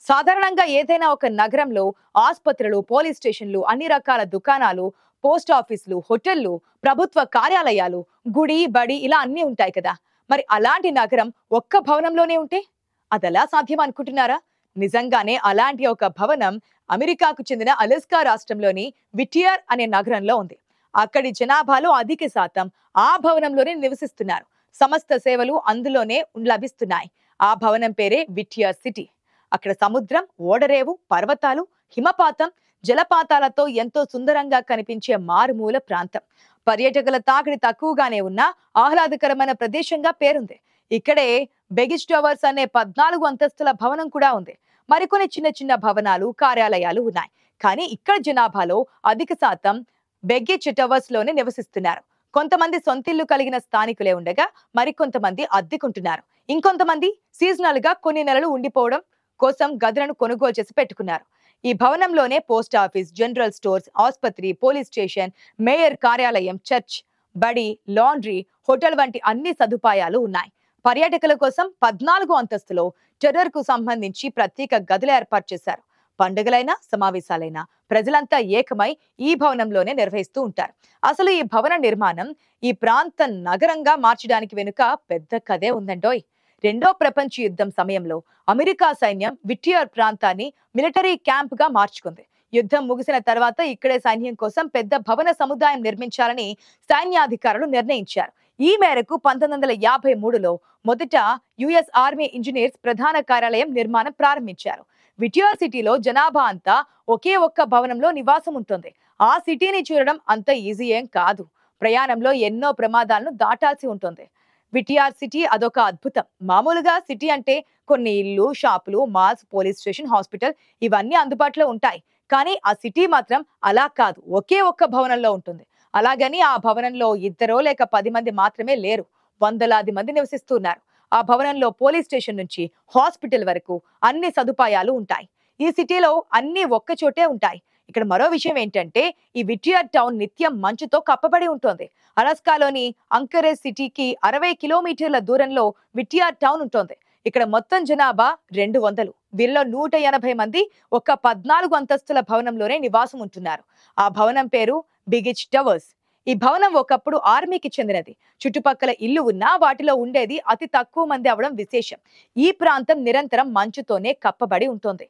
సాధారణంగా ఏదైనా ఒక నగరంలో ఆసుపత్రులు, పోలీస్ స్టేషన్లు, అన్ని రకాల దుకాణాలు, పోస్ట్ ఆఫీసులు, హోటళ్లు, ప్రభుత్వ కార్యాలయాలు, గుడి, బడి ఇలా అన్నీ ఉంటాయి కదా. మరి అలాంటి నగరం ఒక్క భవనంలోనే ఉంటే అదెలా సాధ్యం అనుకుంటున్నారా? నిజంగానే అలాంటి ఒక భవనం అమెరికాకు చెందిన అలస్కా రాష్ట్రంలోని విటియర్ అనే నగరంలో ఉంది. అక్కడి జనాభాలో అధిక శాతం ఆ భవనంలోనే నివసిస్తున్నారు. సమస్త సేవలు అందులోనే లభిస్తున్నాయి. ఆ భవనం పేరే విటియర్ సిటీ. అక్కడ సముద్రం, ఓడరేవు, పర్వతాలు, హిమపాతం, జలపాతాలతో ఎంతో సుందరంగా కనిపించే మారుమూల ప్రాంతం. పర్యాటకుల తాకిడి తక్కువగానే ఉన్న ఆహ్లాదకరమైన ప్రదేశంగా పేరుంది. ఇక్కడే బెగిచ్ టవర్స్ అనే 14 అంతస్తుల భవనం కూడా ఉంది. మరికొన్ని చిన్న చిన్న భవనాలు, కార్యాలయాలు ఉన్నాయి. కానీ ఇక్కడ జనాభాలో అధిక శాతం బెగిచ్ టవర్స్ లోనే నివసిస్తున్నారు. కొంతమంది సొంతిల్లు కలిగిన స్థానికులే ఉండగా మరికొంతమంది అద్దెకుంటున్నారు. ఇంకొంతమంది సీజనల్ గా కొన్ని నెలలు ఉండిపోవడం కోసం గదులను కొనుగోలు చేసి పెట్టుకున్నారు. ఈ భవనంలోనే పోస్ట్ ఆఫీస్, జనరల్ స్టోర్స్, ఆసుపత్రి, పోలీస్ స్టేషన్, మేయర్ కార్యాలయం, చర్చ్, బడి, లాండ్రీ, హోటల్ వంటి అన్ని సదుపాయాలు ఉన్నాయి. పర్యాటకుల కోసం 14 అంతస్తులో టెర్రర్ కు సంబంధించి ప్రత్యేక గదులు ఏర్పాటు చేశారు. పండుగలైనా, సమావేశాలైనా ప్రజలంతా ఏకమై ఈ భవనంలోనే నిర్వహిస్తూ ఉంటారు. అసలు ఈ భవన నిర్మాణం ఈ ప్రాంత నగరంగా మార్చడానికి వెనుక పెద్ద కథే ఉందండోయ్. రెండో ప్రపంచ యుద్ధం సమయంలో అమెరికా సైన్యం విటియర్ ప్రాంతాన్ని మిలిటరీ క్యాంప్ గా మార్చుకుంది. యుద్ధం ముగిసిన తర్వాత ఇక్కడే సైన్యం కోసం పెద్ద భవన సముదాయం నిర్మించాలని సైన్యాధికారులు నిర్ణయించారు. ఈ మేరకు 1953లో మొదట యుఎస్ ఆర్మీ ఇంజనీర్స్ ప్రధాన కార్యాలయం నిర్మాణం ప్రారంభించారు. విటియర్ సిటీలో జనాభా అంతా ఒకే ఒక్క భవనంలో నివాసం ఉంటుంది. ఆ సిటీని చూడడం అంత ఈజీ ఏం కాదు. ప్రయాణంలో ఎన్నో ప్రమాదాలను దాటాల్సి ఉంటుంది. విటియర్ సిటీ అదొక అద్భుతం. మామూలుగా సిటీ అంటే కొన్ని ఇల్లు, షాపులు, మాల్స్, పోలీస్ స్టేషన్, హాస్పిటల్ ఇవన్నీ అందుబాటులో ఉంటాయి. కానీ ఆ సిటీ మాత్రం అలా కాదు. ఒకే ఒక్క భవనంలో ఉంటుంది. అలాగని ఆ భవనంలో ఇద్దరో లేక 10 మంది మాత్రమే లేరు. వందలాది మంది నివసిస్తున్నారు. ఆ భవనంలో పోలీస్ స్టేషన్ నుంచి హాస్పిటల్ వరకు అన్ని సదుపాయాలు ఉంటాయి. ఈ సిటీలో అన్ని ఒక్కచోటే ఉంటాయి. ఇక్కడ మరో విషయం ఏంటంటే ఈ విటియర్ టౌన్ నిత్యం మంచుతో కప్పబడి ఉంటుంది. అలాస్కాలోని అంకరేజ్ సిటీకి 60 కిలోమీటర్ల దూరంలో విటియర్ టౌన్ ఉంటుంది. ఇక్కడ మొత్తం జనాభా 200. వీరిలో 180 మంది ఒక 14 అంతస్తుల భవనంలోనే నివాసం ఉంటున్నారు. ఆ భవనం పేరు బిగిచ్ టవర్స్. ఈ భవనం ఒకప్పుడు ఆర్మీకి చెందినది. చుట్టుపక్కల ఇల్లు ఉన్నా వాటిలో ఉండేది అతి తక్కువ మంది అవడం విశేషం. ఈ ప్రాంతం నిరంతరం మంచుతోనే కప్పబడి ఉంటుంది.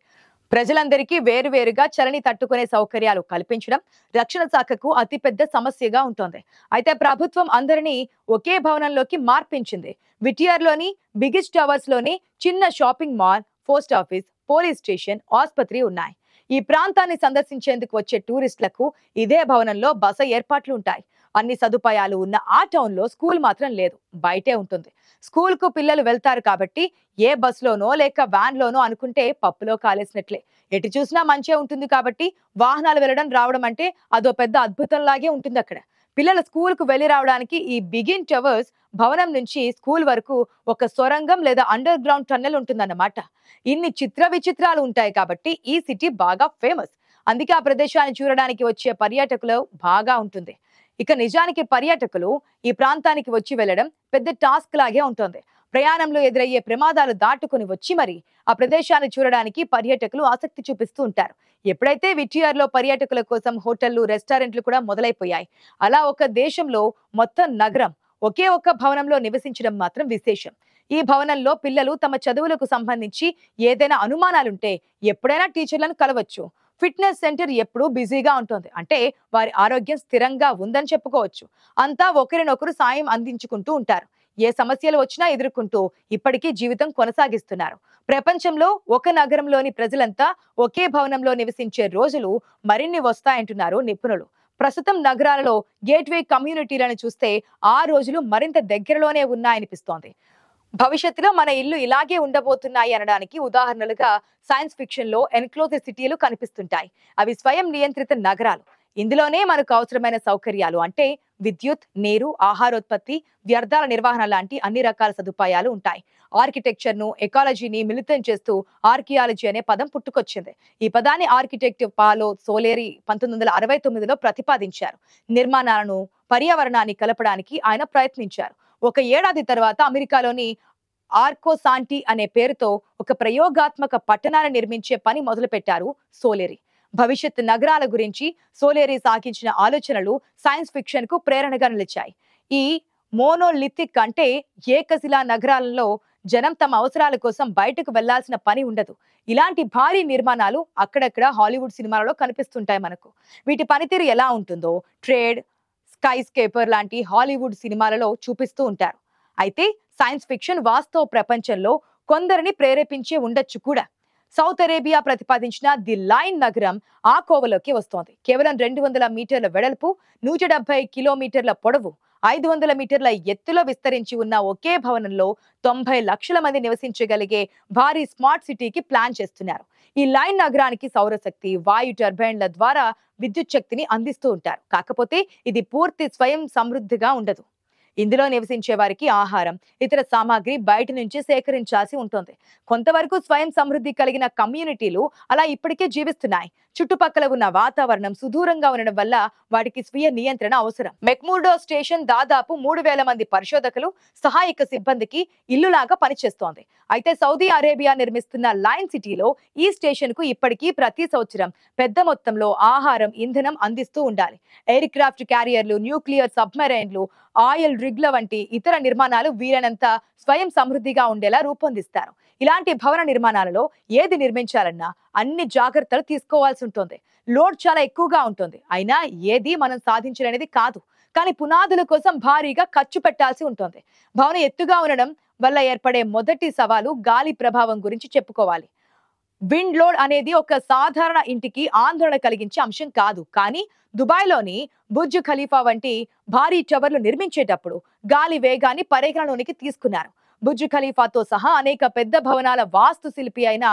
ప్రజలందరికీ వేరువేరుగా చలిని తట్టుకునే సౌకర్యాలు కల్పించడం రక్షణ శాఖకు అతిపెద్ద సమస్యగా ఉంటుంది. అయితే ప్రభుత్వం అందరినీ ఒకే భవనంలోకి మార్పించింది. విటియర్లోని బిగిచ్ టవర్స్ లోని చిన్న shopping mall, post office, police station, ఆసుపత్రి ఉన్నాయి. ఈ ప్రాంతాన్ని సందర్శించేందుకు వచ్చే టూరిస్టులకు ఇదే భవనంలో బస ఏర్పాట్లు ఉంటాయి. అన్ని సదుపాయాలు ఉన్న ఆ టౌన్ లో స్కూల్ మాత్రం లేదు, బయటే ఉంటుంది. స్కూల్ కు పిల్లలు వెళ్తారు కాబట్టి ఏ బస్సులోనో లేక వ్యాన్ లోనో అనుకుంటే పప్పులో కాలేసినట్లే. ఎటు చూసినా మంచే ఉంటుంది కాబట్టి వాహనాలు వెళ్ళడం రావడం అంటే అదో పెద్ద అద్భుతంలాగే ఉంటుంది అక్కడ. పిల్లలు స్కూల్ కు వెళ్లి రావడానికి ఈ బిగిన్ టవర్స్ భవనం నుంచి స్కూల్ వరకు ఒక సొరంగం లేదా అండర్ గ్రౌండ్ టన్నెల్ ఉంటుందన్నమాట. ఇన్ని చిత్ర విచిత్రాలు ఉంటాయి కాబట్టి ఈ సిటీ బాగా ఫేమస్. అందుకే ఆ ప్రదేశాన్ని చూడడానికి వచ్చే పర్యాటకులు బాగా ఉంటుంది. ఇక నిజానికి పర్యాటకులు ఈ ప్రాంతానికి వచ్చి వెళ్ళడం పెద్ద టాస్క్ లాగే ఉంటుంది. ప్రయాణంలో ఎదురయ్యే ప్రమాదాలు దాటుకుని వచ్చి మరి ఆ ప్రదేశాన్ని చూడడానికి పర్యాటకులు ఆసక్తి చూపిస్తూ ఉంటారు. ఎప్పుడైతే విటియర్ లో పర్యాటకుల కోసం హోటళ్లు, రెస్టారెంట్లు కూడా మొదలైపోయాయి. అలా ఒక దేశంలో మొత్తం నగరం ఒకే ఒక్క భవనంలో నివసించడం మాత్రం విశేషం. ఈ భవనంలో పిల్లలు తమ చదువులకు సంబంధించి ఏదైనా అనుమానాలుంటే ఎప్పుడైనా టీచర్లను కలవచ్చు. ఫిట్నెస్ సెంటర్ ఎప్పుడూ బిజీగా ఉంటుంది. అంటే వారి ఆరోగ్యం స్థిరంగా ఉందని చెప్పుకోవచ్చు. అంతా ఒకరినొకరు సాయం అందించుకుంటూ ఉంటారు. ఏ సమస్యలు వచ్చినా ఎదుర్కొంటూ ఇప్పటికీ జీవితం కొనసాగిస్తున్నారు. ప్రపంచంలో ఒక నగరంలోని ప్రజలంతా ఒకే భవనంలో నివసించే రోజులు మరిన్ని వస్తాయంటున్నారు నిపుణులు. ప్రస్తుతం నగరాలలో గేట్వే కమ్యూనిటీలను చూస్తే ఆ రోజులు మరింత దగ్గరలోనే ఉన్నాయనిపిస్తోంది. భవిష్యత్తులో మన ఇల్లు ఇలాగే ఉండబోతున్నాయి అనడానికి ఉదాహరణలుగా సైన్స్ ఫిక్షన్ లో ఎన్క్లోజ్డ్ సిటీలు కనిపిస్తుంటాయి. అవి స్వయం నియంత్రిత నగరాలు. ఇందులోనే మనకు అవసరమైన సౌకర్యాలు అంటే విద్యుత్, నీరు, ఆహారోత్పత్తి, వ్యర్థాల నిర్వహణ లాంటి అన్ని రకాల సదుపాయాలు ఉంటాయి. ఆర్కిటెక్చర్ ను, ఎకాలజీని మిళితం చేస్తూ ఆర్కియాలజీ అనే పదం పుట్టుకొచ్చింది. ఈ పదాన్ని ఆర్కిటెక్ట్ పాలో సోలేరి 1969లో ప్రతిపాదించారు. నిర్మాణాలను, పర్యావరణాన్ని కలపడానికి ఆయన ప్రయత్నించారు. ఒక ఏడాది తర్వాత అమెరికాలోని ఆర్కోసాంటి అనే పేరుతో ఒక ప్రయోగాత్మక పట్టణాన్ని నిర్మించే పని మొదలుపెట్టారు సోలేరి. భవిష్యత్ నగరాల గురించి సోలేరి సాగించిన ఆలోచనలు సైన్స్ ఫిక్షన్ కు ప్రేరణగా నిలిచాయి. ఈ మోనోలిథిక్ అంటే ఏకశిలా నగరాలలో జనం తమ అవసరాల కోసం బయటకు వెళ్లాల్సిన పని ఉండదు. ఇలాంటి భారీ నిర్మాణాలు అక్కడక్కడ హాలీవుడ్ సినిమాలలో కనిపిస్తుంటాయి మనకు. వీటి పనితీరు ఎలా ఉంటుందో ట్రేడ్, స్కై స్కేపర్ లాంటి హాలీవుడ్ సినిమాలలో చూపిస్తూ ఉంటారు. అయితే సైన్స్ ఫిక్షన్ వాస్తవ ప్రపంచంలో కొందరిని ప్రేరేపించే ఉండొచ్చు కూడా. సౌత్ అరేబియా ప్రతిపాదించిన ది లైన్ నగరం ఆ కోవలోకి వస్తోంది. కేవలం 200 మీటర్ల వెడల్పు, 170 కిలోమీటర్ల పొడవు, 500 మీటర్ల ఎత్తులో విస్తరించి ఉన్న ఒకే భవనంలో 90 లక్షల మంది నివసించగలిగే భారీ స్మార్ట్ సిటీకి ప్లాన్ చేస్తున్నారు. ఈ లైన్ నగరానికి సౌరశక్తి, వాయు టర్బైన్ల ద్వారా విద్యుత్ శక్తిని అందిస్తూ ఉంటారు. కాకపోతే ఇది పూర్తి స్వయం సమృద్ధిగా ఉండదు. ఇందులో నివసించే వారికి ఆహారం, ఇతర సామాగ్రి బయట నుంచి సేకరించాల్సి ఉంటుంది. కొంతవరకు స్వయం సమృద్ధి కలిగిన కమ్యూనిటీలు అలా ఇప్పటికే జీవిస్తున్నాయి. చుట్టుపక్కల ఉన్న వాతావరణం సుదూరంగా ఉండడం వల్ల వాటికి స్వీయ నియంత్రణ అవసరం. మెక్ముర్డో స్టేషన్ దాదాపు 3000 మంది పరిశోధకులు, సహాయక సిబ్బందికి ఇల్లులాగా పనిచేస్తోంది. అయితే సౌదీ అరేబియా నిర్మిస్తున్న లైన్ సిటీలో ఈ స్టేషన్ కు ఇప్పటికీ ప్రతి సంవత్సరం పెద్ద మొత్తంలో ఆహారం, ఇంధనం అందిస్తూ ఉండాలి. ఎయిర్ క్రాఫ్ట్ క్యారియర్లు, న్యూక్లియర్ సబ్మెరైన్లు, ఆయిల్ రిగ్ల వంటి ఇతర నిర్మాణాలు వీలైనంత స్వయం సమృద్ధిగా ఉండేలా రూపొందిస్తారు. ఇలాంటి భవన నిర్మాణాలలో ఏది నిర్మించాలన్నా అన్ని జాగ్రత్తలు తీసుకోవాల్సి ఉంటుంది. లోడ్ చాలా ఎక్కువగా ఉంటుంది. అయినా ఏది మనం సాధించలేనిది కాదు. కానీ పునాదుల కోసం భారీగా ఖర్చు పెట్టాల్సి ఉంటుంది. భవనం ఎత్తుగా ఉండడం వల్ల ఏర్పడే మొదటి సవాలు గాలి ప్రభావం గురించి చెప్పుకోవాలి. విండ్ లోడ్ అనేది ఒక సాధారణ ఇంటికి ఆందోళన కలిగించే అంశం కాదు. కానీ దుబాయ్లోని బుర్జ్ ఖలీఫా వంటి భారీ టవర్లు నిర్మించేటప్పుడు గాలి వేగాన్ని పరిగణలోనికి తీసుకున్నారు. బుర్జ్ ఖలీఫాతో సహా అనేక పెద్ద భవనాల వాస్తు శిల్పి అయిన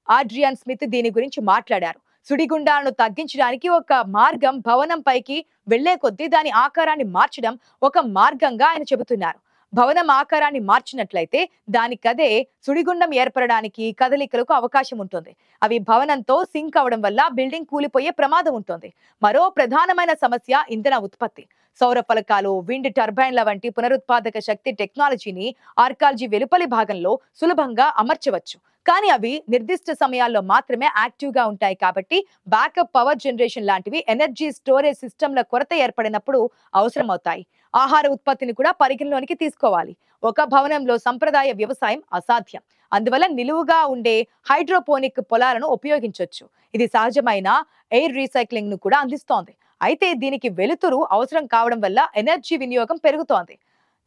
ఆడ్రియన్ స్మిత్ దీని గురించి మాట్లాడారు. సుడిగుండాలను తగ్గించడానికి ఒక మార్గం భవనం పైకి వెళ్లే కొద్దీ దాని ఆకారాన్ని మార్చడం ఒక మార్గంగా ఆయన చెబుతున్నారు. భవనం ఆకారాన్ని మార్చినట్లయితే దానికదే సుడిగుండం ఏర్పడడానికి, కదలికలకు అవకాశం ఉంటుంది. అవి భవనంతో సింక్ అవడం వల్ల బిల్డింగ్ కూలిపోయే ప్రమాదం ఉంటుంది. మరో ప్రధానమైన సమస్య ఇంధన ఉత్పత్తి. సౌర ఫలకాలు, విండ్ టర్బైన్ల వంటి పునరుత్పాదక శక్తి టెక్నాలజీని ఆర్కాలజీ వెలుపలి భాగంలో సులభంగా అమర్చవచ్చు. కానీ అవి నిర్దిష్ట సమయాల్లో మాత్రమే యాక్టివ్ గా ఉంటాయి. కాబట్టి బ్యాకప్ పవర్ జనరేషన్ లాంటివి ఎనర్జీ స్టోరేజ్ సిస్టమ్ల కొరత ఏర్పడినప్పుడు అవసరం అవుతాయి. ఆహార ఉత్పత్తిని కూడా పరిగణలోనికి తీసుకోవాలి. ఒక భవనంలో సంప్రదాయ వ్యవసాయం అసాధ్యం. అందువల్ల నిలువుగా ఉండే హైడ్రోపోనిక్ పొలాలను ఉపయోగించవచ్చు. ఇది సహజమైన ఎయిర్ రీసైక్లింగ్ ను కూడా అందిస్తోంది. అయితే దీనికి వెలుతురు అవసరం కావడం వల్ల ఎనర్జీ వినియోగం పెరుగుతోంది.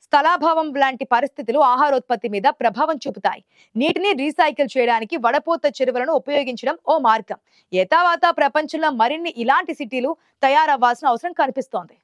స్థలాభావం లాంటి పరిస్థితులు ఆహారోత్పత్తి మీద ప్రభావం చూపుతాయి. నీటిని రీసైకిల్ చేయడానికి వడపోత చెరువులను ఉపయోగించడం ఓ మార్గం. యథావాత ప్రపంచంలో మరిన్ని ఇలాంటి సిటీలు తయారవ్వాల్సిన అవసరం కనిపిస్తోంది.